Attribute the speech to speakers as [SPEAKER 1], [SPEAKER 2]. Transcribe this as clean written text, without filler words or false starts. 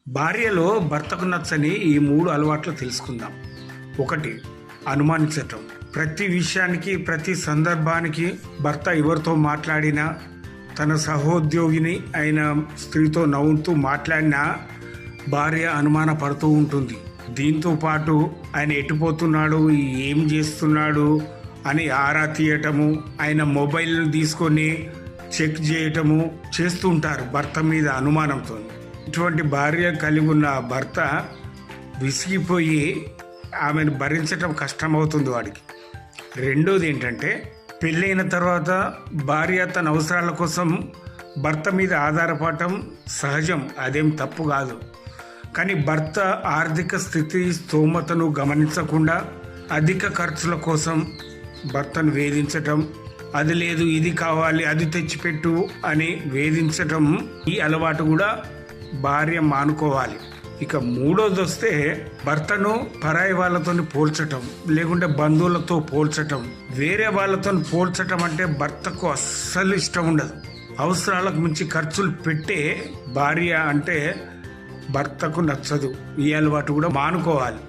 [SPEAKER 1] భార్యలో భర్తకు నచ్చని ఈ 3 అలవాట్లు తెలుసుకుందాం. 1. అనుమానించటం. ప్రతి విషయానికి, ప్రతి సందర్భానికి భర్త ఎవరితో మాట్లాడినా, తన సహోద్యోగిని అయిన స్త్రీతో నవ్వుతూ మాట్లాడినా భార్య అనుమానపడుతూ ఉంటుంది. దీంతో పాటు ఆయన ఎటుపోతున్నాడు, ఏం చేస్తున్నాడు అని ఆరా తీయటము, ఆయన మొబైల్ని తీసుకొని చెక్ చేయటము చేస్తూ ఉంటారు భర్త మీద అనుమానంతో. ఇటువంటి భార్య కలిగి ఉన్న భర్త విసిగిపోయి ఆమెను భరించటం కష్టమవుతుంది వాడికి. రెండోది ఏంటంటే, పెళ్ళైన తర్వాత భార్య తన అవసరాల కోసం భర్త మీద ఆధారపడటం సహజం, అదేం తప్పు కాదు. కానీ భర్త ఆర్థిక స్థితి స్తోమతను గమనించకుండా అధిక ఖర్చుల కోసం భర్తను వేధించటం, అది లేదు ఇది కావాలి అది తెచ్చిపెట్టు అని వేధించటం, ఈ అలవాటు కూడా భార్య మానుకోవాలి. ఇక మూడోది వస్తే, భర్తను పరాయి వాళ్ళతో పోల్చటం, లేకుంటే బంధువులతో పోల్చటం. వేరే వాళ్ళతో పోల్చటం అంటే భర్తకు అస్సలు ఇష్టం ఉండదు. అవసరాలకు మించి ఖర్చులు పెట్టే భార్య అంటే భర్తకు నచ్చదు. ఈ అలవాటు కూడా మానుకోవాలి.